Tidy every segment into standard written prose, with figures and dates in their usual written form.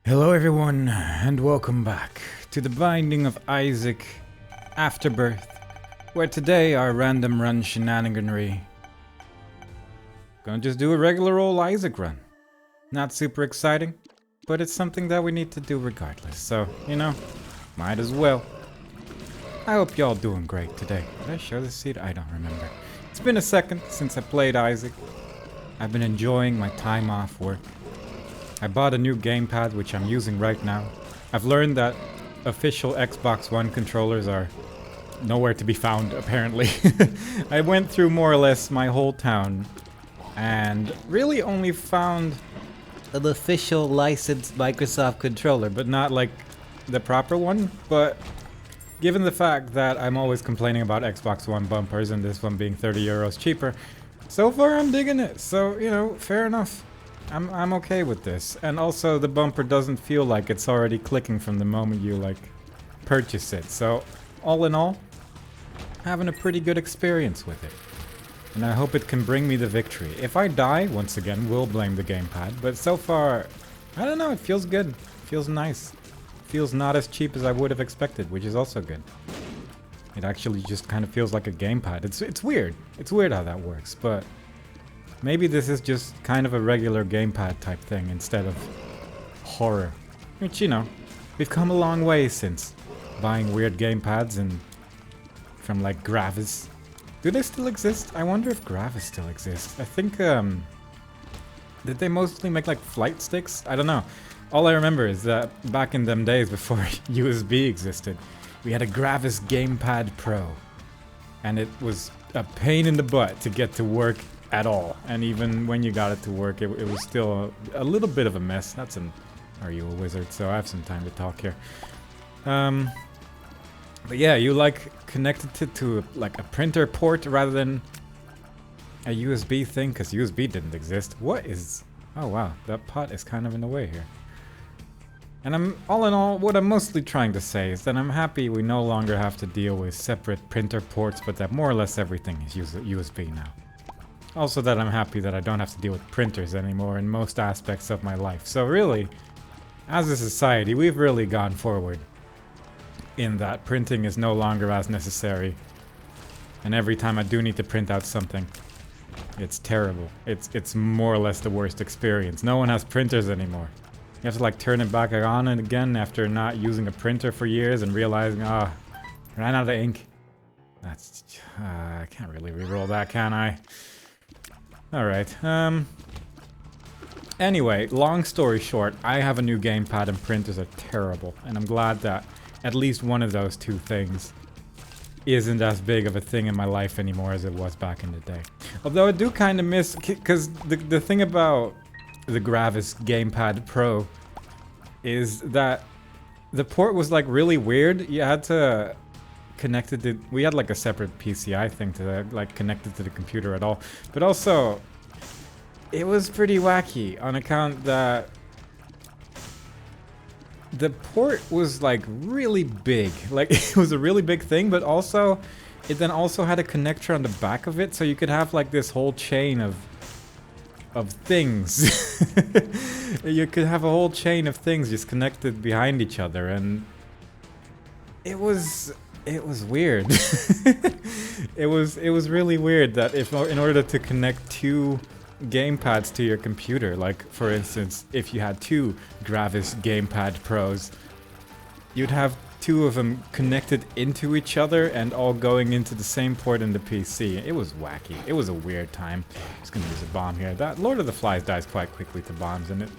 Hello everyone, and welcome back to the Binding of Isaac Afterbirth, where today our random run shenaniganry gonna just do a regular old Isaac run. Not super exciting, but it's something that we need to do regardless, so, might as well. I hope y'all doing great today. Did I show the seed? I don't remember. It's been a second since I played Isaac. I've been enjoying my time off work. I bought a new gamepad, which I'm using right now. I've learned that official Xbox One controllers are nowhere to be found, apparently. I went through more or less my whole town and really only found an official licensed Microsoft controller, but not like the proper one. But given the fact that I'm always complaining about Xbox One bumpers and this one being 30 euros cheaper, so far I'm digging it. So, fair enough. I'm okay with this. And also the bumper doesn't feel like it's already clicking from the moment you purchase it. So all in all, having a pretty good experience with it. And I hope it can bring me the victory. If I die, once again, we'll blame the gamepad. But so far, I don't know, it feels good. It feels nice. It feels not as cheap as I would have expected, which is also good. It actually just kind of feels like a gamepad. It's weird. It's weird how that works, but maybe this is just kind of a regular gamepad type thing instead of horror. Which, we've come a long way since buying weird gamepads and from Gravis. Do they still exist? I wonder if Gravis still exists. I think, did they mostly make flight sticks? I don't know. All I remember is that back in them days before USB existed, we had a Gravis Gamepad Pro. And it was a pain in the butt to get to work at all, and even when you got it to work, it was still a little bit of a mess. That's an Are You a Wizard? So I have some time to talk here. But yeah, you connected it to a printer port rather than a USB thing, because USB didn't exist. What is... Oh wow, that pot is kind of in the way here. And all in all, what I'm mostly trying to say is that I'm happy we no longer have to deal with separate printer ports, but that more or less everything is USB now. Also that I'm happy that I don't have to deal with printers anymore in most aspects of my life. So really, as a society, we've really gone forward in that printing is no longer as necessary. And every time I do need to print out something, it's terrible. It's more or less the worst experience. No one has printers anymore. You have to turn it back on and again after not using a printer for years and realizing, ran out of ink. That's... I can't really reroll that, can I? Alright, anyway, long story short, I have a new gamepad and printers are terrible, and I'm glad that at least one of those two things isn't as big of a thing in my life anymore as it was back in the day. Although I do kind of miss, because the thing about the Gravis Gamepad Pro is that the port was really weird. You had to connect it to, we had a separate PCI thing to connect it to the computer at all, but also it was pretty wacky on account that the port was really big. It was a really big thing, but also it then also had a connector on the back of it, so you could have this whole chain of things. You could have a whole chain of things just connected behind each other, and it was weird. it was really weird that in order to connect two gamepads to your computer, for instance, if you had two Gravis Gamepad Pros, you'd have two of them connected into each other and all going into the same port in the PC. It was wacky. It was a weird time. Just gonna use a bomb here. That Lord of the Flies dies quite quickly to bombs, and it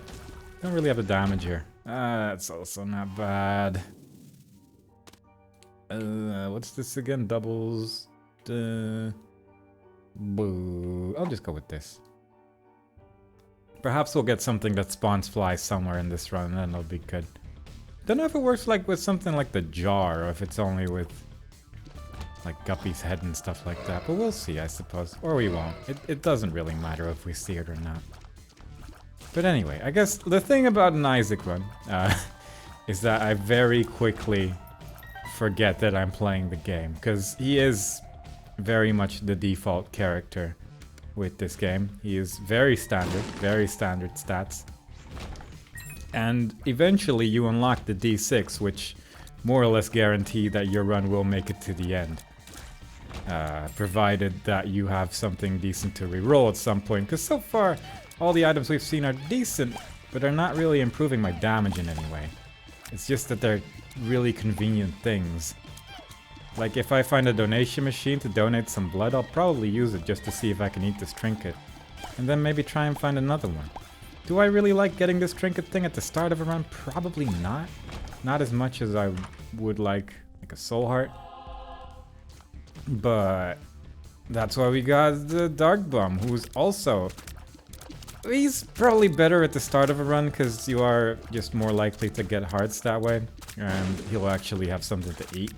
don't really have the damage here. That's also not bad. What's this again? Doubles. Boo. I'll just go with this. Perhaps we'll get something that spawns flies somewhere in this run, and then it'll be good. Don't know if it works with something like the jar, or if it's only with Guppy's head and stuff like that, but we'll see, I suppose. Or we won't. It doesn't really matter if we see it or not. But anyway, I guess the thing about an Isaac run is that I very quickly forget that I'm playing the game, because he is very much the default character with this game. He is very standard stats. And eventually you unlock the D6, which more or less guarantee that your run will make it to the end. Provided that you have something decent to reroll at some point. Because so far, all the items we've seen are decent, but are not really improving my damage in any way. It's just that they're really convenient things. Like if I find a donation machine to donate some blood, I'll probably use it just to see if I can eat this trinket. And then maybe try and find another one. Do I really like getting this trinket thing at the start of a run? Probably not. Not as much as I would like a soul heart. But that's why we got the Dark Bum, who's also... He's probably better at the start of a run because you are just more likely to get hearts that way. And he'll actually have something to eat.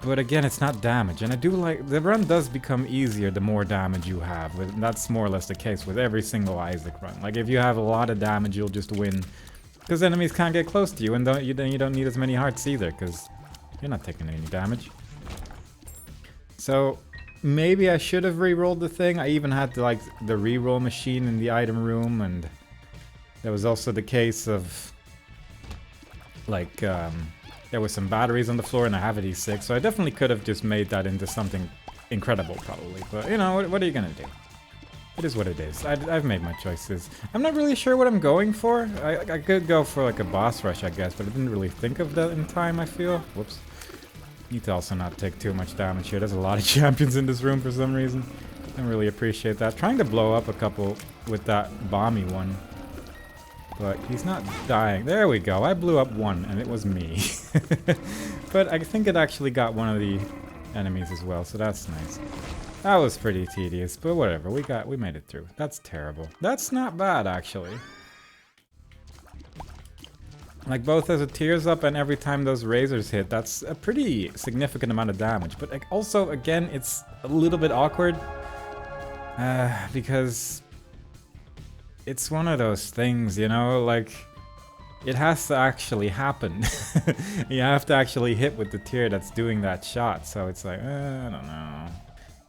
But again, it's not damage, and I do like... The run does become easier the more damage you have. That's more or less the case with every single Isaac run. Like, if you have a lot of damage, you'll just win. Because enemies can't get close to you, and then you don't need as many hearts either, because you're not taking any damage. So, maybe I should have re-rolled the thing. I even had the re-roll machine in the item room, and... There was also the case of... There were some batteries on the floor and I have a D6, so I definitely could have just made that into something incredible, probably. But, you know, what are you gonna do? It is what it is. I've made my choices. I'm not really sure what I'm going for. I could go for, like, a boss rush, I guess, but I didn't really think of that in time, I feel. Whoops. Need to also not take too much damage here. There's a lot of champions in this room for some reason. I really appreciate that. Trying to blow up a couple with that bomby one. But he's not dying. There we go. I blew up one, and it was me. But I think it actually got one of the enemies as well, so that's nice. That was pretty tedious, but whatever. We made it through. That's terrible. That's not bad, actually. Like, both as it tears up and every time those razors hit, that's a pretty significant amount of damage. But like, also, again, it's a little bit awkward. Because... It's one of those things, you know, like, it has to actually happen. You have to actually hit with the tier that's doing that shot, so it's like, I don't know.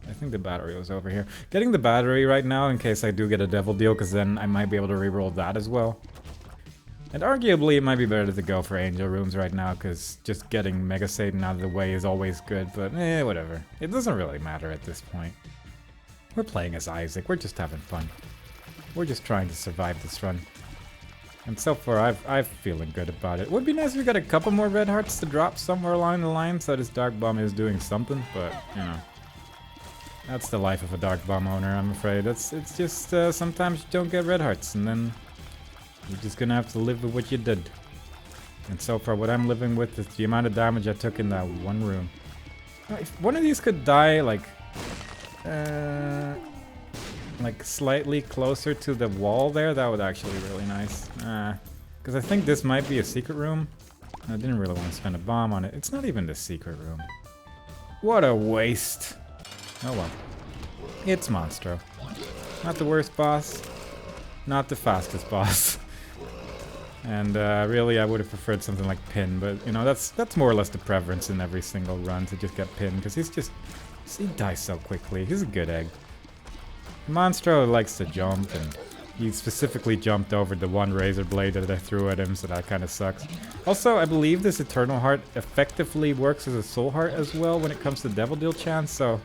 I think the battery was over here. Getting the battery right now in case I do get a devil deal, because then I might be able to reroll that as well. And arguably it might be better to go for angel rooms right now, because just getting Mega Satan out of the way is always good, but whatever. It doesn't really matter at this point. We're playing as Isaac, we're just having fun. We're just trying to survive this run. And so far, I'm feeling good about it. Would be nice if we got a couple more red hearts to drop somewhere along the line so this Dark Bomb is doing something, but, you know. That's the life of a Dark Bomb owner, I'm afraid. It's just, sometimes you don't get red hearts, and then you're just gonna have to live with what you did. And so far, what I'm living with is the amount of damage I took in that one room. If one of these could die, like slightly closer to the wall there, that would actually be really nice. Because I think this might be a secret room. I didn't really want to spend a bomb on it. It's not even the secret room. What a waste. Oh well. It's Monstro. Not the worst boss. Not the fastest boss. And really I would have preferred something like Pin, but you know, that's more or less the preference in every single run, to just get Pin, because he dies so quickly. He's a good egg. Monstro likes to jump, and he specifically jumped over the one razor blade that I threw at him, so that kind of sucks. Also, I believe this Eternal Heart effectively works as a Soul Heart as well when it comes to Devil Deal chance, so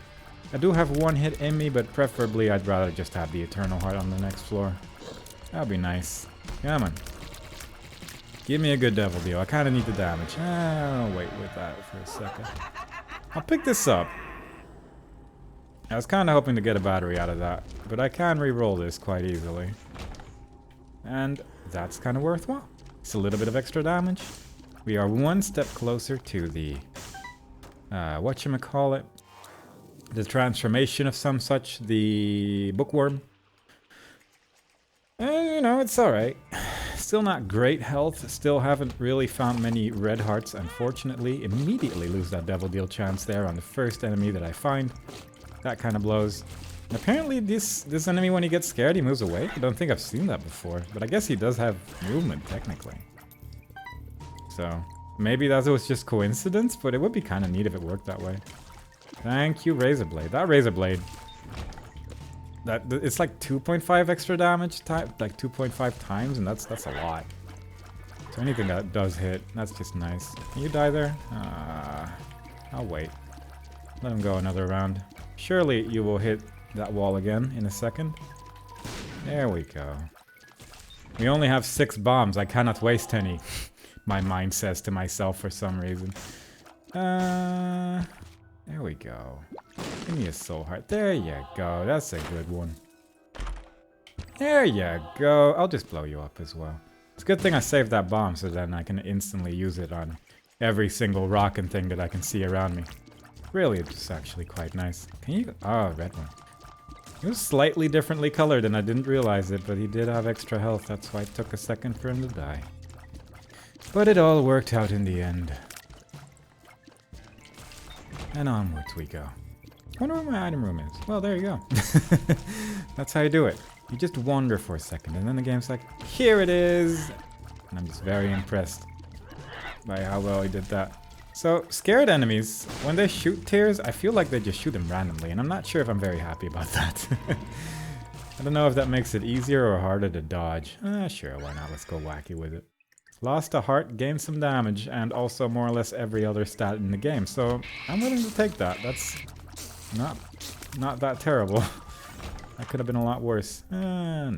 I do have one hit in me, but preferably I'd rather just have the Eternal Heart on the next floor. That'd be nice. Come on. Give me a good Devil Deal. I kind of need the damage. I'll wait with that for a second. I'll pick this up. I was kind of hoping to get a battery out of that, but I can re-roll this quite easily. And that's kind of worthwhile. It's a little bit of extra damage. We are one step closer to the, whatchamacallit, the transformation of some such, the bookworm. And, you know, it's alright. Still not great health, still haven't really found many red hearts, unfortunately. Immediately lose that Devil Deal chance there on the first enemy that I find. That kind of blows. And apparently this enemy, when he gets scared, he moves away. I don't think I've seen that before, but I guess he does have movement, technically. So, maybe that was just coincidence, but it would be kind of neat if it worked that way. Thank you, Razorblade. That Razorblade it's like 2.5 extra damage type, like 2.5 times, and that's a lot. So anything that does hit, that's just nice. Can you die there? I'll wait. Let him go another round. Surely you will hit that wall again in a second. There we go. We only have 6 bombs. I cannot waste any. My mind says to myself for some reason. There we go. Give me a soul heart. There you go. That's a good one. There you go. I'll just blow you up as well. It's a good thing I saved that bomb so then I can instantly use it on every single rock and thing that I can see around me. Really, it's actually quite nice. Can you... Oh, red one. He was slightly differently colored and I didn't realize it, but he did have extra health. That's why it took a second for him to die. But it all worked out in the end. And onwards we go. I wonder where my item room is. Well, there you go. That's how you do it. You just wander for a second, and then the game's like, here it is! And I'm just very impressed by how well he did that. So, scared enemies, when they shoot tears, I feel like they just shoot them randomly, and I'm not sure if I'm very happy about that. I don't know if that makes it easier or harder to dodge. Sure, why not? Let's go wacky with it. Lost a heart, gained some damage, and also more or less every other stat in the game, so I'm willing to take that. That's not that terrible. That could have been a lot worse. Nah.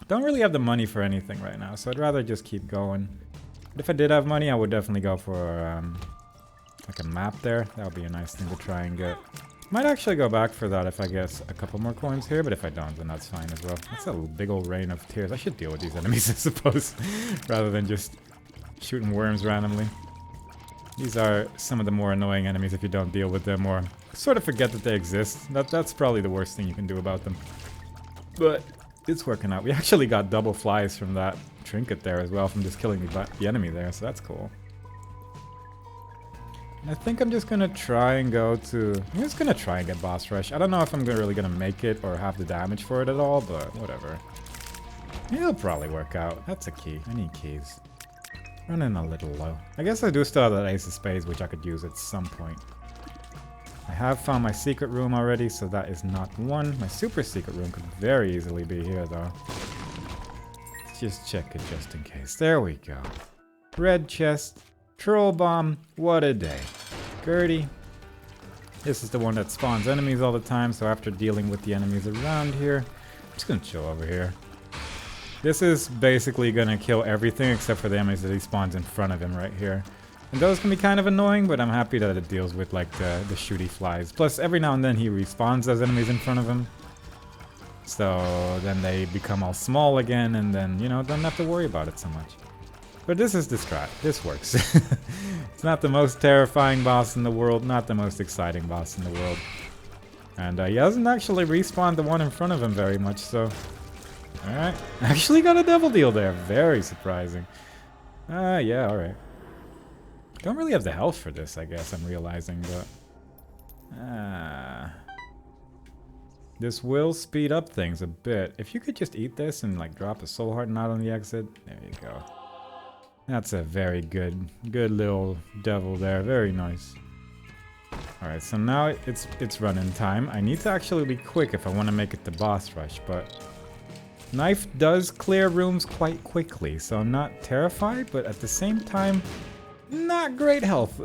Don't really have the money for anything right now, so I'd rather just keep going. But if I did have money, I would definitely go for like a map there. That would be a nice thing to try and get. Might actually go back for that if I get a couple more coins here, but if I don't, then that's fine as well. That's a big old rain of tears. I should deal with these enemies, I suppose, rather than just shooting worms randomly. These are some of the more annoying enemies if you don't deal with them or sort of forget that they exist. That's probably the worst thing you can do about them. But it's working out. We actually got double flies from that trinket there as well, from just killing the enemy there, so that's cool. And I think I'm just gonna try and go to... I'm just gonna try and get boss rush. I don't know if I'm really gonna make it or have the damage for it at all, but whatever. It'll probably work out. That's a key. I need keys. Running a little low. I guess I do still have that ace of spades, which I could use at some point. I have found my secret room already, so that is not one. My super secret room could very easily be here, though. Let's just check it just in case. There we go. Red chest. Troll bomb. What a day. Gertie. This is the one that spawns enemies all the time, so after dealing with the enemies around here, I'm just gonna chill over here. This is basically gonna kill everything except for the enemies that he spawns in front of him right here. And those can be kind of annoying, but I'm happy that it deals with like the shooty flies. Plus, every now and then he respawns as enemies in front of him. So then they become all small again, and then, you know, don't have to worry about it so much. But this is the strat. This works. It's not the most terrifying boss in the world, not the most exciting boss in the world. And he hasn't actually respawned the one in front of him very much, so... Alright. Actually got a double deal there. Very surprising. Yeah, alright. Don't really have the health for this, I guess, I'm realizing, but... This will speed up things a bit. If you could just eat this and, like, drop a soul heart knot on the exit. There you go. That's a very good little devil there. Very nice. Alright, so now it's running time. I need to actually be quick if I want to make it to boss rush, but... Knife does clear rooms quite quickly, so I'm not terrified, but at the same time, not great health.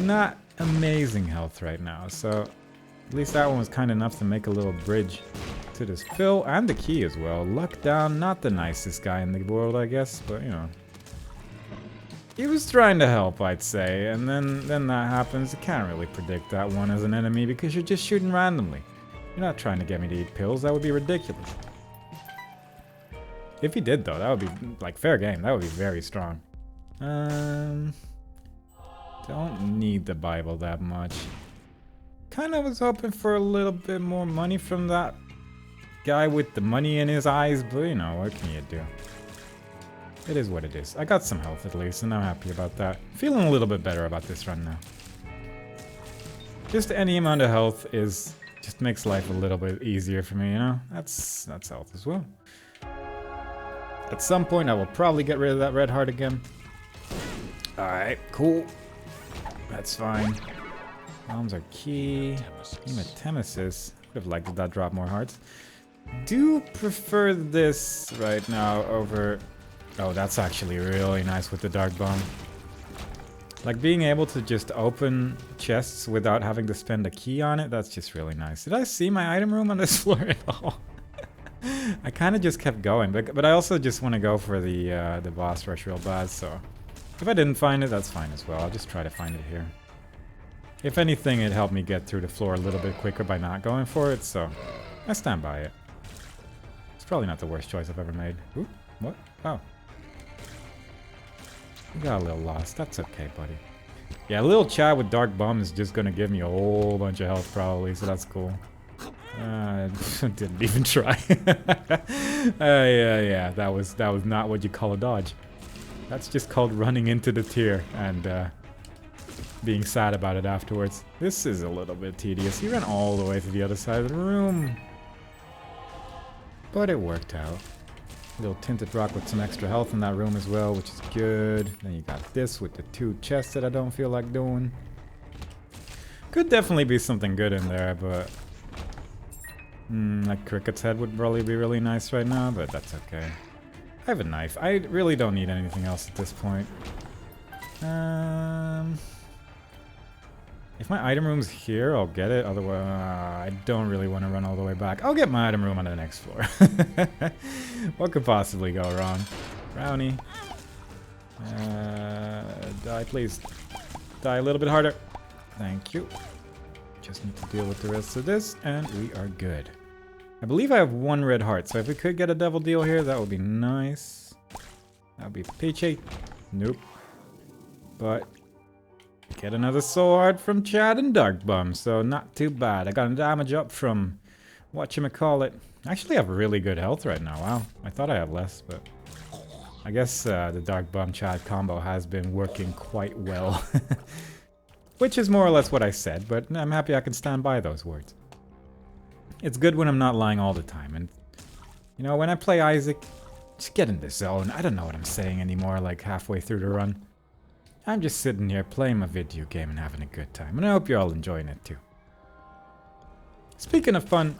Not amazing health right now, so... At least that one was kind enough to make a little bridge to this fill, and the key as well. Luck down, not the nicest guy in the world, I guess, but you know. He was trying to help, I'd say, and then that happens. You can't really predict that one as an enemy because you're just shooting randomly. You're not trying to get me to eat pills, that would be ridiculous. If he did though, that would be, like, fair game. That would be very strong. Don't need the Bible that much. Kinda was hoping for a little bit more money from that guy with the money in his eyes, but you know, what can you do? It is what it is. I got some health at least, and I'm happy about that. Feeling a little bit better about this run now. Just any amount of health just makes life a little bit easier for me, you know? That's health as well. At some point, I will probably get rid of that red heart again. Alright, cool. That's fine. Bombs are key. Hematemesis. Would have liked that drop more hearts. Do prefer this right now over... Oh, that's actually really nice with the Dark Bomb. Like being able to just open chests without having to spend a key on it, that's just really nice. Did I see my item room on this floor at all? I kind of just kept going, but I also just want to go for the boss rush real bad, so... If I didn't find it, that's fine as well. I'll just try to find it here. If anything, it helped me get through the floor a little bit quicker by not going for it, so... I stand by it. It's probably not the worst choice I've ever made. Ooh, what? Oh. You got a little lost. That's okay, buddy. Yeah, a little chat with Dark Bum is just gonna give me a whole bunch of health, probably, so that's cool. Didn't even try. Yeah, that was not what you call a dodge. That's just called running into the tier and being sad about it afterwards. This is a little bit tedious. He ran all the way to the other side of the room. But it worked out. A little tinted rock with some extra health in that room as well, which is good. Then you got this with the 2 chests that I don't feel like doing. Could definitely be something good in there, but... like Cricket's head would probably be really nice right now, but that's okay. I have a knife. I really don't need anything else at this point. If my item room's here, I'll get it. Otherwise, I don't really want to run all the way back. I'll get my item room on the next floor. What could possibly go wrong? Brownie. Die, please. Die a little bit harder. Thank you. Just need to deal with the rest of this, and we are good. I believe I have 1 red heart, so if we could get a devil deal here, that would be nice. That would be peachy. Nope. But... get another soul heart from Chad and Dark Bum, so not too bad. I got a damage up from whatchamacallit. I actually have really good health right now. Wow, I thought I had less, but I guess the Dark Bum Chad combo has been working quite well. Which is more or less what I said, but I'm happy I can stand by those words. It's good when I'm not lying all the time, and you know, when I play Isaac, just get in the zone. I don't know what I'm saying anymore, like halfway through the run. I'm just sitting here playing my video game and having a good time, and I hope you're all enjoying it too. Speaking of fun,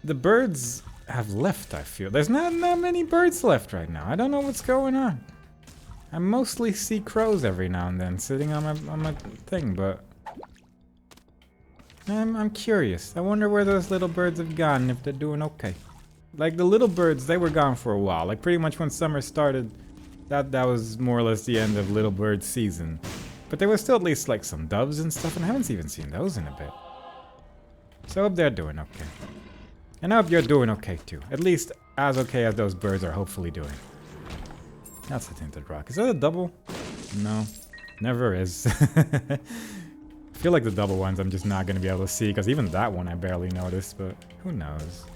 the birds have left, I feel. There's not many birds left right now. I don't know what's going on. I mostly see crows every now and then sitting on my thing, but I'm curious. I wonder where those little birds have gone, if they're doing okay. Like the little birds, they were gone for a while. Like pretty much when summer started, that was more or less the end of little bird season. But there was still at least like some doves and stuff, and I haven't even seen those in a bit. So I hope they're doing okay. And I hope you're doing okay too. At least as okay as those birds are hopefully doing. That's a tinted rock. Is that a double? No. Never is. I feel like the double ones I'm just not going to be able to see, because even that one I barely noticed, but who knows?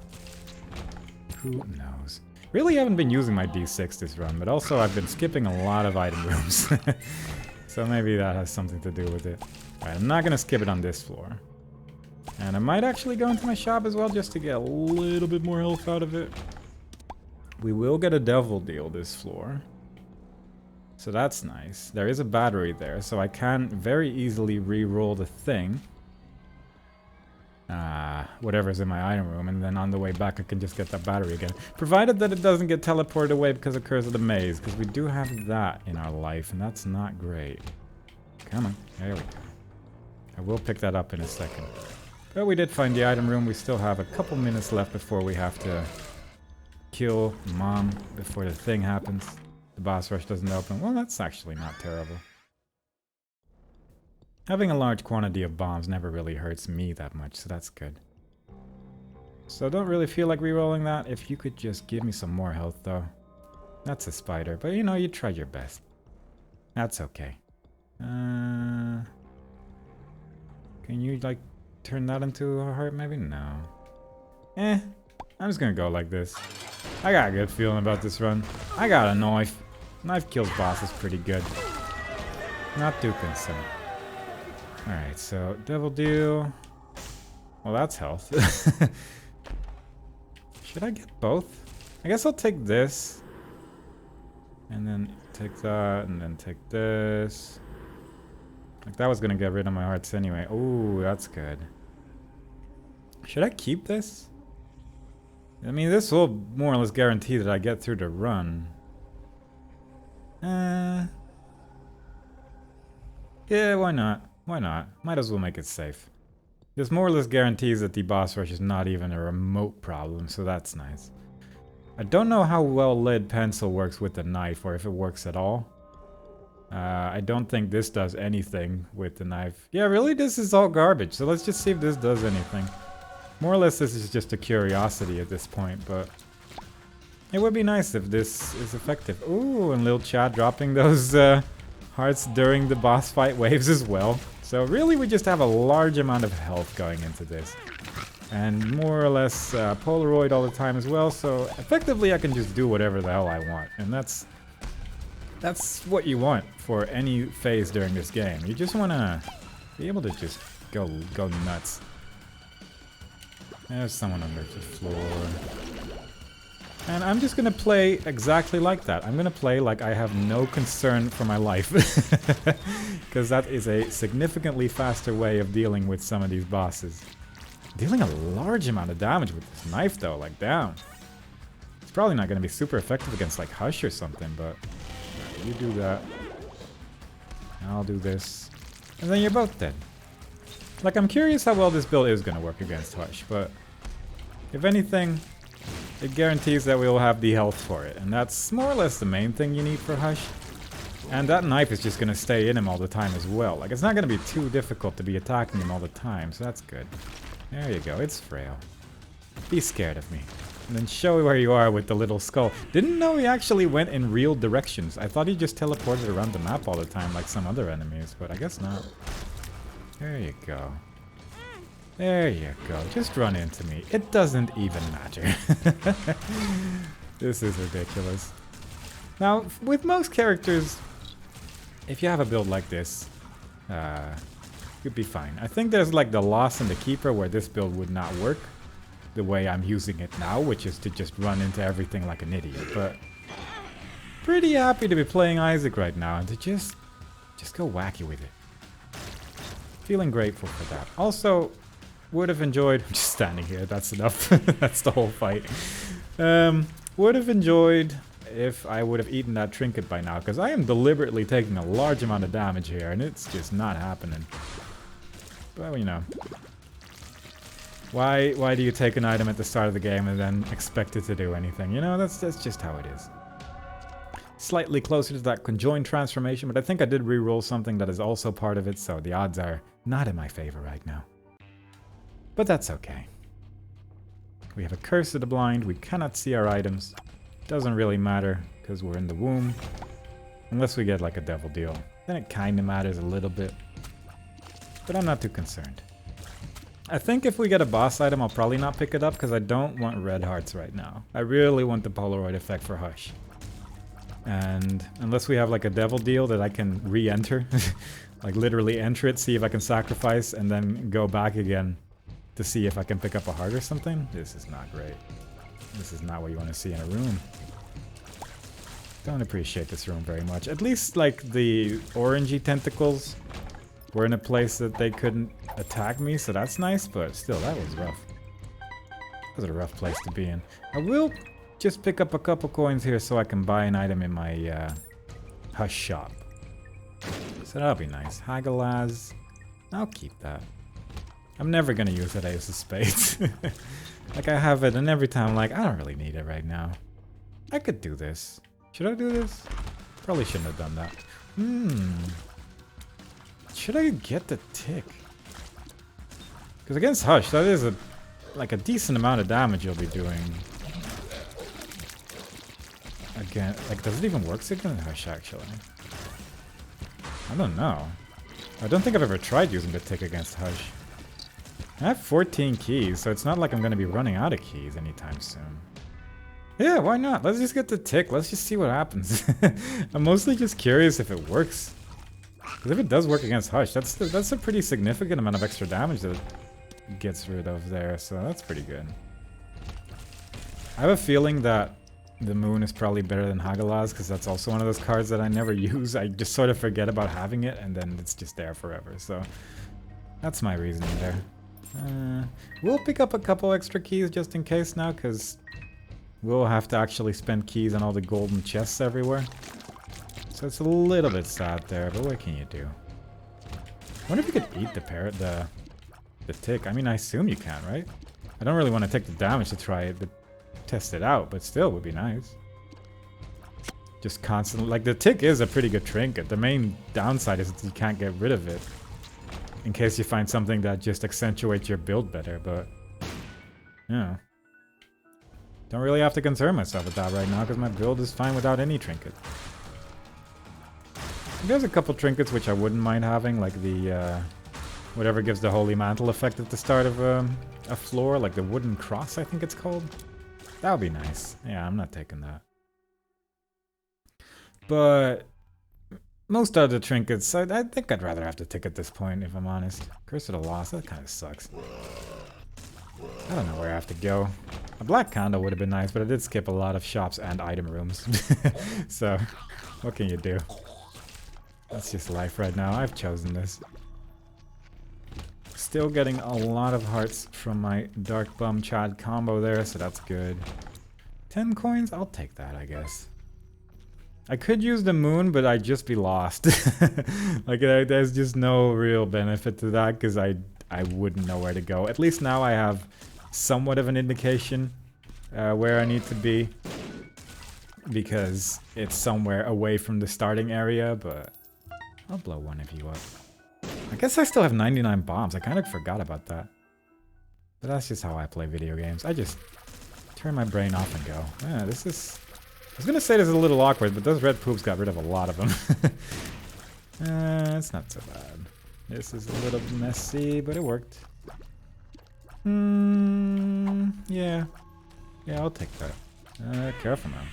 Who knows? Really haven't been using my D6 this run, but also I've been skipping a lot of item rooms. So maybe that has something to do with it. Alright, I'm not going to skip it on this floor. And I might actually go into my shop as well, just to get a little bit more health out of it. We will get a devil deal this floor. So that's nice. There is a battery there, so I can very easily re-roll the thing. Whatever's in my item room, and then on the way back I can just get that battery again. Provided that it doesn't get teleported away because of Curse of the Maze, because we do have that in our life, and that's not great. Come on, there we go. I will pick that up in a second. But we did find the item room. We still have a couple minutes left before we have to kill Mom before the thing happens. The boss rush doesn't open. Well, that's actually not terrible. Having a large quantity of bombs never really hurts me that much, so that's good. So don't really feel like re-rolling that. If you could just give me some more health, though. That's a spider, but you know, you tried your best. That's okay. Can you, like, turn that into a heart, maybe? No. I'm just gonna go like this. I got a good feeling about this run. I got a knife. Knife kills bosses pretty good. Not too concerned. Alright, so devil deal. Well, that's health. Should I get both? I guess I'll take this. And then take that, and then take this. Like, that was gonna get rid of my hearts anyway. Ooh, that's good. Should I keep this? I mean, this will more or less guarantee that I get through the run. Yeah, why not? Why not? Might as well make it safe. This more or less guarantees that the boss rush is not even a remote problem, so that's nice. I don't know how well lead pencil works with the knife, or if it works at all. I don't think this does anything with the knife. Yeah, really, this is all garbage, so let's just see if this does anything. More or less, this is just a curiosity at this point, but it would be nice if this is effective. Ooh, and little Chad dropping those hearts during the boss fight waves as well. So really, we just have a large amount of health going into this. And more or less Polaroid all the time as well, so effectively I can just do whatever the hell I want. And that's what you want for any phase during this game. You just want to be able to just go nuts. There's someone under the floor. And I'm just going to play exactly like that. I'm going to play like I have no concern for my life. Because that is a significantly faster way of dealing with some of these bosses. Dealing a large amount of damage with this knife though, like down. It's probably not going to be super effective against like Hush or something, but you do that. I'll do this. And then you're both dead. Like, I'm curious how well this build is going to work against Hush, but if anything, it guarantees that we will have the health for it. And that's more or less the main thing you need for Hush. And that knife is just going to stay in him all the time as well. Like, it's not going to be too difficult to be attacking him all the time, so that's good. There you go, it's frail. Be scared of me. And then show where you are with the little skull. Didn't know he actually went in real directions. I thought he just teleported around the map all the time like some other enemies, but I guess not. There you go. There you go. Just run into me. It doesn't even matter. This is ridiculous. Now, with most characters, if you have a build like this, you'd be fine. I think there's like the Lost and the Keeper where this build would not work the way I'm using it now, which is to just run into everything like an idiot. But pretty happy to be playing Isaac right now and to just go wacky with it. Feeling grateful for that. Also, would have enjoyed... I'm just standing here, that's enough. That's the whole fight. Would have enjoyed if I would have eaten that trinket by now, because I am deliberately taking a large amount of damage here, and it's just not happening. But, you know. Why do you take an item at the start of the game and then expect it to do anything? You know, that's just how it is. Slightly closer to that conjoined transformation, but I think I did reroll something that is also part of it, so the odds are not in my favor right now. But that's okay. We have a Curse of the Blind, we cannot see our items. Doesn't really matter, because we're in the womb. Unless we get like a devil deal. Then it kinda matters a little bit. But I'm not too concerned. I think if we get a boss item, I'll probably not pick it up, because I don't want red hearts right now. I really want the Polaroid effect for Hush. And unless we have like a devil deal that I can re-enter, like literally enter it, see if I can sacrifice, and then go back again to see if I can pick up a heart or something, this is not great. This is not what you want to see in a room. Don't appreciate this room very much. At least like the orangey tentacles were in a place that they couldn't attack me, so that's nice, but still, that was rough. That was a rough place to be in. I will just pick up a couple coins here so I can buy an item in my Hush shop. So that'll be nice. Hagalaz. I'll keep that. I'm never gonna use that Ace of Spades. Like I have it, and every time I'm like, I don't really need it right now. I could do this. Should I do this? Probably shouldn't have done that. Should I get the tick? Because against Hush, that is like a decent amount of damage you'll be doing. Again, like, does it even work against Hush, actually? I don't know. I don't think I've ever tried using the tick against Hush. I have 14 keys, so it's not like I'm going to be running out of keys anytime soon. Yeah, why not? Let's just get the tick. Let's just see what happens. I'm mostly just curious if it works. Because if it does work against Hush, that's a pretty significant amount of extra damage that it gets rid of there, so that's pretty good. I have a feeling that the Moon is probably better than Hagalaz, because that's also one of those cards that I never use. I just sort of forget about having it, and then it's just there forever, so that's my reasoning there. We'll pick up a couple extra keys just in case now, because we'll have to actually spend keys on all the golden chests everywhere. So it's a little bit sad there, but what can you do? I wonder if you could eat the parrot, the tick. I mean, I assume you can, right? I don't really want to take the damage to try it, but test it out, but still would be nice. Just constantly, like, the tick is a pretty good trinket. The main downside is that you can't get rid of it in case you find something that just accentuates your build better, but yeah. Don't really have to concern myself with that right now because my build is fine without any trinket. There's a couple trinkets which I wouldn't mind having, like the whatever gives the Holy Mantle effect at the start of a floor, like the wooden cross, I think it's called. That would be nice. Yeah, I'm not taking that. But most other trinkets, I think I'd rather have the tick at this point, if I'm honest. Curse of the Lost, that kind of sucks. I don't know where I have to go. A black candle would have been nice, but I did skip a lot of shops and item rooms. So, what can you do? That's just life right now. I've chosen this. Still getting a lot of hearts from my Dark Bum Chad combo there, so that's good. 10 coins? I'll take that, I guess. I could use the moon, but I'd just be lost. Like, there's just no real benefit to that, because I wouldn't know where to go. At least now I have somewhat of an indication where I need to be, because it's somewhere away from the starting area, but I'll blow one of you up. I guess I still have 99 bombs. I kind of forgot about that. But that's just how I play video games. I just turn my brain off and go. Yeah, this is... I was gonna say this is a little awkward, but those red poops got rid of a lot of them. It's not so bad. This is a little messy, but it worked. Yeah. Yeah, I'll take that. Careful now.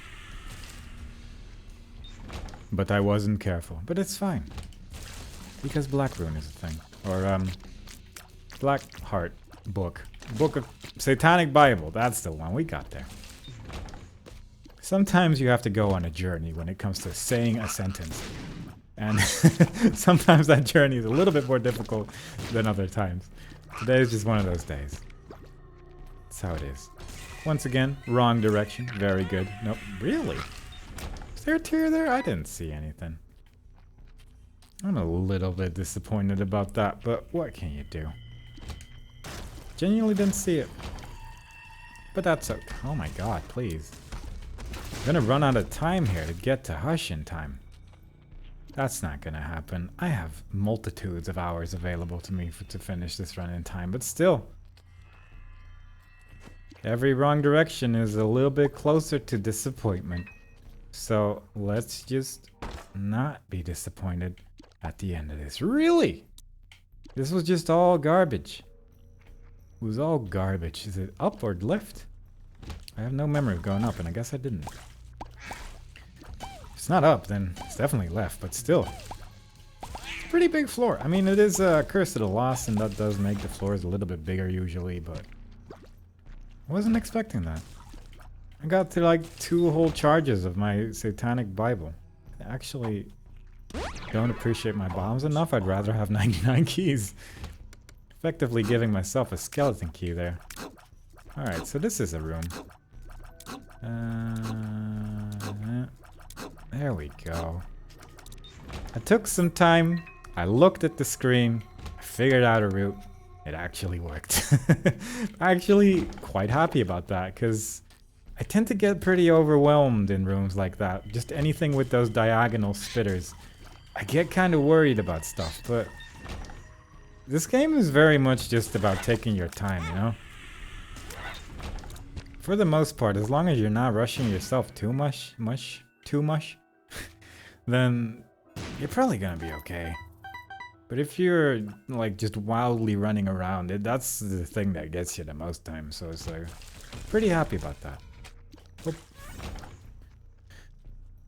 But I wasn't careful. But it's fine. Because Black Rune is a thing. Or, Black Heart Book. Book of Satanic Bible. That's the one. We got there. Sometimes you have to go on a journey when it comes to saying a sentence. And sometimes that journey is a little bit more difficult than other times. Today is just one of those days. That's how it is. Once again, wrong direction. Very good. Nope. Really? Is there a tear there? I didn't see anything. I'm a little bit disappointed about that, but what can you do? Genuinely didn't see it. But that's okay. Oh my god, please. I'm gonna run out of time here to get to Hush in time. That's not gonna happen. I have multitudes of hours available to me to finish this run in time, but still. Every wrong direction is a little bit closer to disappointment. So let's just not be disappointed at the end of this. Really? This was just all garbage. It was all garbage. Is it up or left? I have no memory of going up, and I guess I didn't. If it's not up, then it's definitely left, but still. It's a pretty big floor. I mean, it is Curse of the Lost, and that does make the floors a little bit bigger usually, but I wasn't expecting that. I got to like 2 whole charges of my Satanic Bible. I actually don't appreciate my bombs enough. I'd rather have 99 keys. Effectively giving myself a skeleton key there. Alright, so this is a room. There we go. I took some time. I looked at the screen. I figured out a route. It actually worked. Actually, quite happy about that, because I tend to get pretty overwhelmed in rooms like that. Just anything with those diagonal spitters. I get kind of worried about stuff, but this game is very much just about taking your time, you know? For the most part, as long as you're not rushing yourself too much, then you're probably gonna be okay. But if you're like just wildly running around, that's the thing that gets you the most time. So it's like, pretty happy about that. Oop.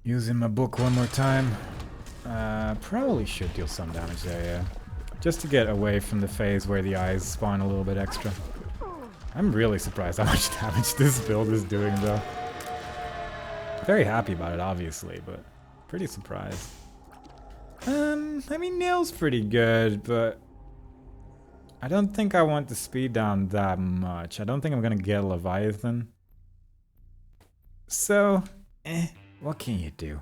Using my book one more time. Probably should deal some damage there, yeah. Just to get away from the phase where the eyes spawn a little bit extra. I'm really surprised how much damage this build is doing, though. Very happy about it, obviously, but pretty surprised. I mean, Nail's pretty good, but I don't think I want to speed down that much. I don't think I'm gonna get Leviathan. So, what can you do?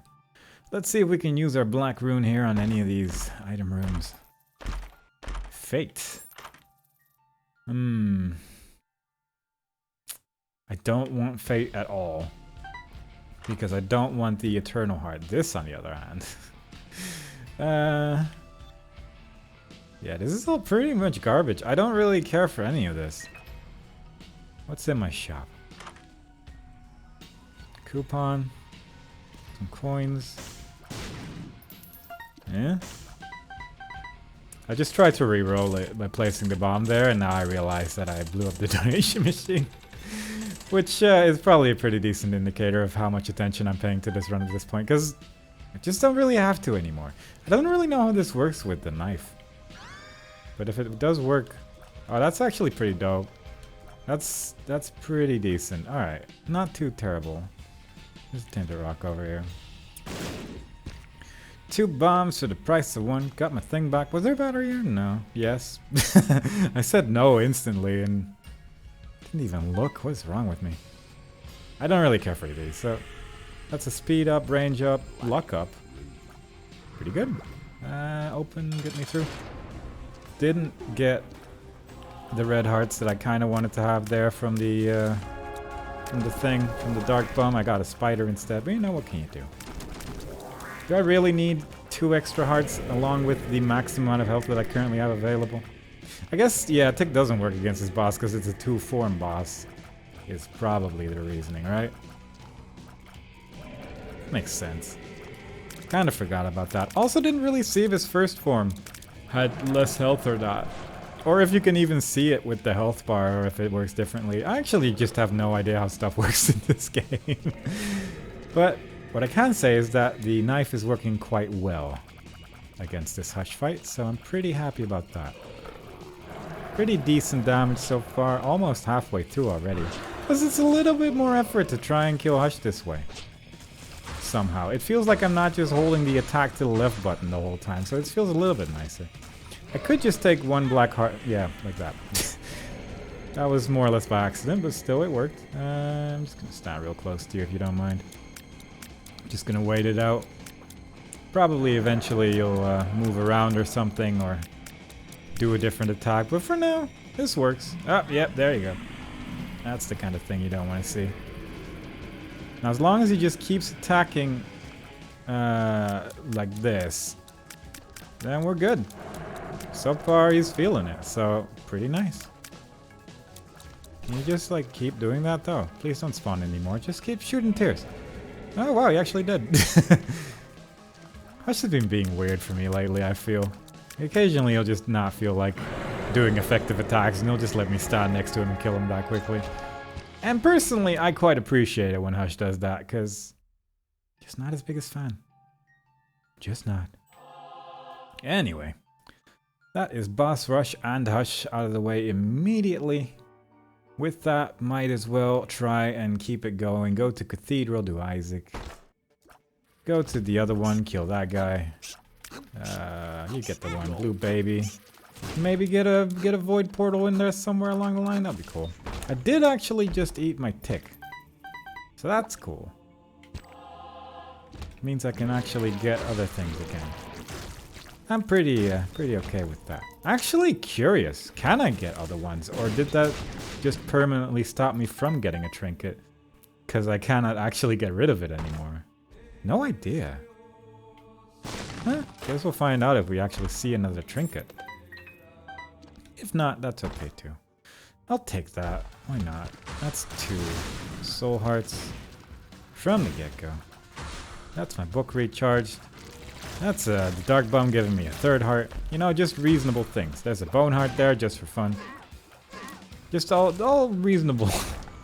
Let's see if we can use our black rune here on any of these item rooms. Fate. I don't want Fate at all. Because I don't want the Eternal Heart. This, on the other hand. Yeah, this is all pretty much garbage. I don't really care for any of this. What's in my shop? Coupon. Some coins. Yeah. I just tried to re-roll it by placing the bomb there, and now I realize that I blew up the donation machine. Which is probably a pretty decent indicator of how much attention I'm paying to this run at this point, because I just don't really have to anymore. I don't really know how this works with the knife. But if it does work... Oh, that's actually pretty dope. That's pretty decent. Alright, not too terrible. There's a Tinted Rock over here. 2 bombs for the price of 1. Got my thing back. Was there a battery here? No. Yes. I said no instantly and didn't even look. What's wrong with me? I don't really care for these, so that's a speed up, range up, luck up. Pretty good. Open, get me through. Didn't get the red hearts that I kind of wanted to have there from the dark bum. I got a spider instead, but you know, what can you do? Do I really need 2 extra hearts along with the maximum amount of health that I currently have available? I guess, yeah, tick doesn't work against this boss because it's a 2-form boss. Is probably the reasoning, right? Makes sense. Kind of forgot about that. Also didn't really see if his first form had less health or not. Or if you can even see it with the health bar, or if it works differently. I actually just have no idea how stuff works in this game. But what I can say is that the knife is working quite well against this Hush fight, so I'm pretty happy about that. Pretty decent damage so far, almost halfway through already. Because it's a little bit more effort to try and kill Hush this way. Somehow. It feels like I'm not just holding the attack to the left button the whole time, so it feels a little bit nicer. I could just take 1 black heart, yeah, like that. That was more or less by accident, but still it worked. I'm just gonna stand real close to you if you don't mind. Just gonna wait it out. Probably eventually you'll move around or something, or do a different attack, but for now, this works. Oh, yep, there you go. That's the kind of thing you don't want to see. Now, as long as he just keeps attacking like this, then we're good. So far, he's feeling it, so pretty nice. Can you just, like, keep doing that, though? Please don't spawn anymore. Just keep shooting tears. Oh, wow, he actually did. Hush has been being weird for me lately, I feel. Occasionally, he'll just not feel like doing effective attacks, and he'll just let me stand next to him and kill him that quickly. And personally, I quite appreciate it when Hush does that, because just not his biggest fan. Just not. Anyway, that is Boss Rush and Hush out of the way immediately. With that, might as well try and keep it going. Go to Cathedral, do Isaac. Go to the other one, kill that guy. You get the one, Blue Baby. Maybe get a Void Portal in there somewhere along the line, that'd be cool. I did actually just eat my tick. So that's cool. Means I can actually get other things again. I'm pretty okay with that. Actually curious, can I get other ones? Or did that just permanently stop me from getting a trinket? Because I cannot actually get rid of it anymore. No idea. Huh, guess we'll find out if we actually see another trinket. If not, that's okay too. I'll take that. Why not? That's 2 soul hearts from the get-go. That's my book recharged. That's the Dark Bum giving me a 3rd heart. You know, just reasonable things. There's a Bone Heart there just for fun. Just all reasonable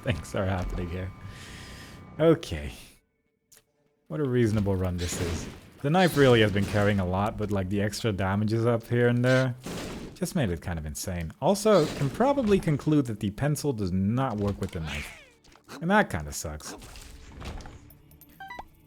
things are happening here. Okay. What a reasonable run this is. The knife really has been carrying a lot, but like the extra damages up here and there just made it kind of insane. Also, can probably conclude that the pencil does not work with the knife. And that kind of sucks.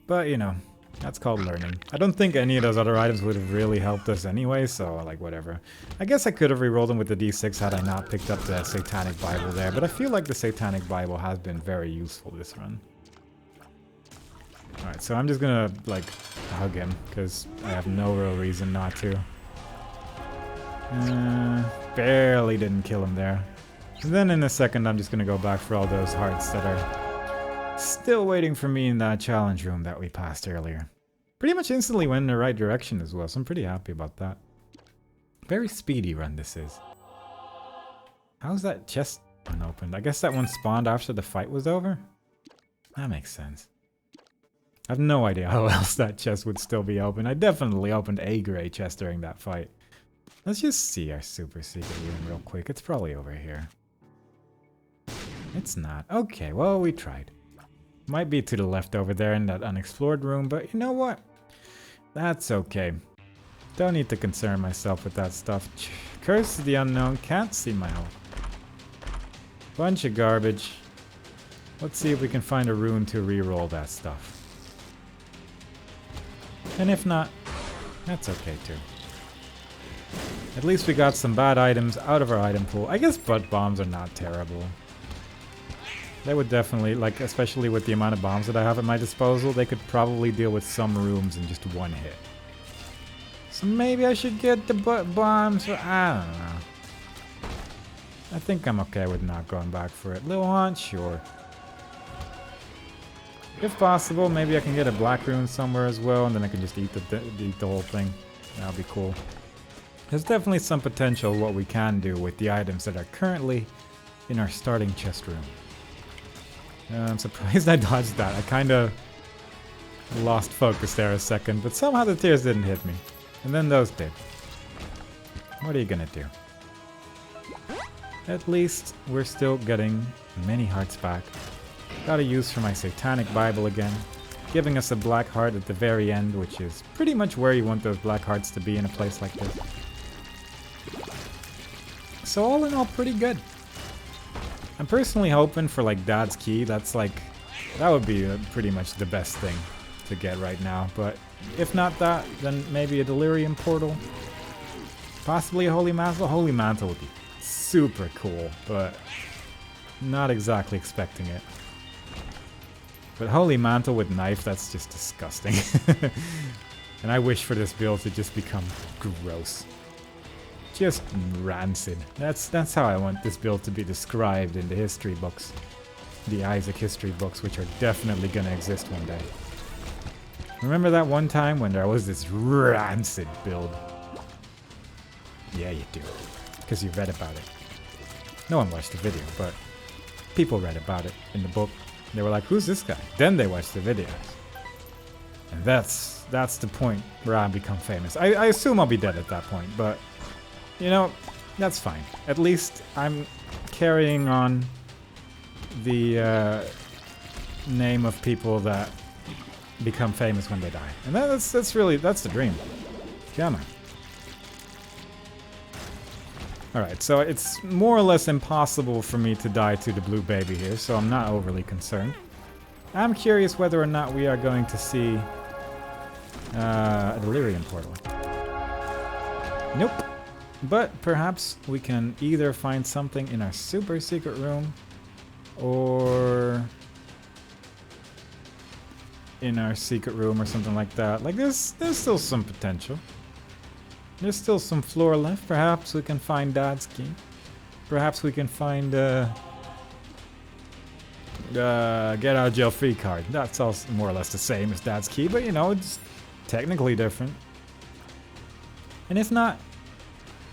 But, you know, That's called learning. I don't think any of those other items would have really helped us anyway, so like whatever. I guess I could have re-rolled them with the D6 had I not picked up the Satanic Bible there, but I feel like the Satanic Bible has been very useful this run. Alright, so I'm just gonna like hug him, because I have no real reason not to. Barely didn't kill him there. And then in a second I'm just gonna go back for all those hearts that are still waiting for me in that challenge room that we passed earlier. Pretty much instantly went in the right direction as well, so I'm pretty happy about that. Very speedy run this is. How's that chest unopened? I guess that one spawned after the fight was over? That makes sense. I have no idea how else that chest would still be open. I definitely opened a gray chest during that fight. Let's just see our super secret room real quick. It's probably over here. It's not. Okay, well, we tried. Might be to the left over there in that unexplored room, but you know what? That's okay. Don't need to concern myself with that stuff. Curse of the unknown. Can't see my health. Bunch of garbage. Let's see if we can find a rune to re-roll that stuff. And if not, that's okay too. At least we got some bad items out of our item pool. I guess butt bombs are not terrible. They would definitely, like, especially with the amount of bombs that I have at my disposal, they could probably deal with some rooms in just one hit. So maybe I should get the butt bombs, or I don't know. I think I'm okay with not going back for it. Little Haunt, sure. If possible, maybe I can get a black rune somewhere as well, and then I can just eat the whole thing. That'll be cool. There's definitely some potential what we can do with the items that are currently in our starting chest room. I'm surprised I dodged that. I kind of lost focus there a second, but somehow the tears didn't hit me. And then those did. What are you gonna do? At least we're still getting many hearts back. Got a use for my Satanic Bible again, giving us a black heart at the very end, which is pretty much where you want those black hearts to be in a place like this. So all in all, pretty good. I'm personally hoping for like Dad's Key. That's like, that would be pretty much the best thing to get right now. But if not that, then maybe a Delirium Portal. Possibly a Holy Mantle. Holy Mantle would be super cool, but not exactly expecting it. But Holy Mantle with Knife, that's just disgusting. And I wish for this build to just become gross. Just rancid. That's how I want this build to be described in the history books. The Isaac history books, which are definitely gonna exist one day. Remember that one time when there was this rancid build? Yeah, you do. Because you read about it. No one watched the video, but people read about it in the book. They were like, who's this guy? Then they watched the videos. And that's the point where I become famous. I assume I'll be dead at that point, but you know, that's fine. At least I'm carrying on the name of people that become famous when they die. And that's the dream. Come on. Alright, so it's more or less impossible for me to die to the blue baby here, so I'm not overly concerned. I'm curious whether or not we are going to see a Delirium Portal. Nope. But perhaps we can either find something in our super secret room or in our secret room or something like that. Like there's still some potential. There's still some floor left. Perhaps we can find Dad's Key. Perhaps we can find get out of jail free card. That's also more or less the same as Dad's Key, but you know, it's technically different. And if not,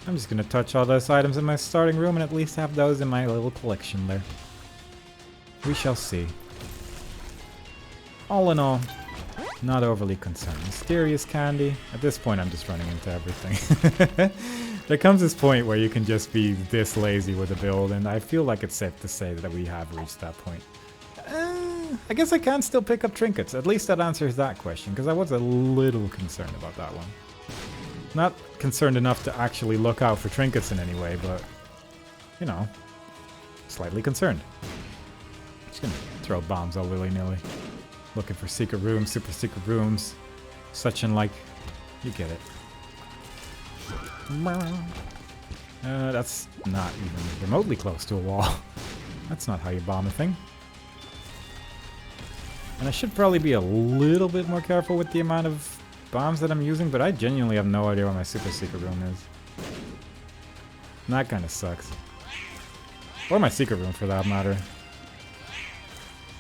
I'm just gonna touch all those items in my starting room and at least have those in my little collection there. We shall see. All in all, not overly concerned. Mysterious candy. At this point, I'm just running into everything. There comes this point where you can just be this lazy with a build, and I feel like it's safe to say that we have reached that point. I guess I can still pick up trinkets. At least that answers that question, because I was a little concerned about that one. Not concerned enough to actually look out for trinkets in any way, but, you know, slightly concerned. Just gonna throw bombs all willy-nilly. Looking for secret rooms, super secret rooms. such and like. You get it. That's not even remotely close to a wall. That's not how you bomb a thing. And I should probably be a little bit more careful with the amount of bombs that I'm using, but I genuinely have no idea where my super secret room is. And that kind of sucks. Or my secret room, for that matter.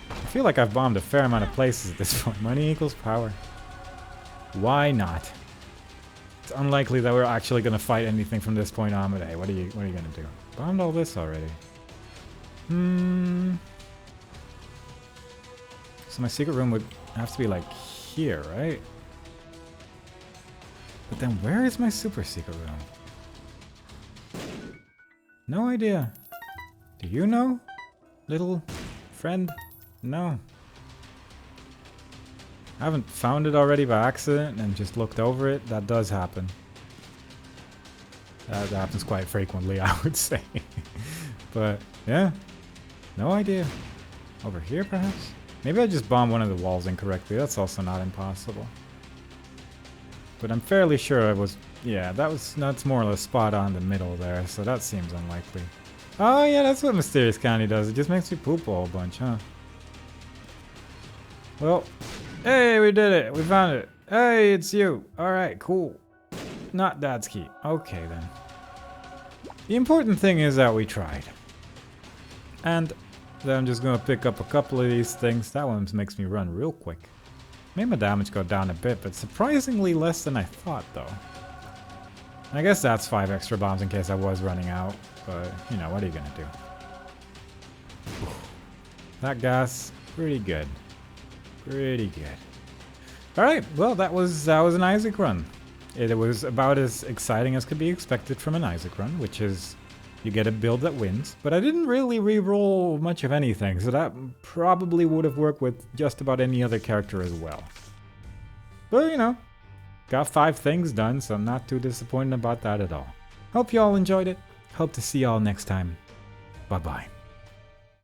I feel like I've bombed a fair amount of places at this point. Money equals power. Why not? It's unlikely that we're actually going to fight anything from this point on, but hey, what are you going to do? Bombed all this already. So my secret room would have to be like here, right? But then where is my super secret room? No idea. Do you know? Little friend? No. I haven't found it already by accident and just looked over it. That does happen. That happens quite frequently, I would say. But, yeah. No idea. Over here, perhaps? Maybe I just bombed one of the walls incorrectly. That's also not impossible. But I'm fairly sure I was... Yeah, that's more or less spot on the middle there, so that seems unlikely. Oh, yeah, that's what Mysterious Candy does. It just makes me poop a whole bunch, huh? Well... Hey, we did it! We found it! Hey, it's you! Alright, cool. Not Dad's key. Okay, then. The important thing is that we tried. And then I'm just gonna pick up a couple of these things. That one makes me run real quick. Made my damage go down a bit, but surprisingly less than I thought, though. And I guess that's 5 extra bombs in case I was running out. But, you know, what are you gonna do? That gas, pretty good. Pretty good. Alright, well that was an Isaac run. It was about as exciting as could be expected from an Isaac run, which is you get a build that wins. But I didn't really re-roll much of anything, so that probably would have worked with just about any other character as well. But you know, got 5 things done, so I'm not too disappointed about that at all. Hope you all enjoyed it. Hope to see y'all next time. Bye bye.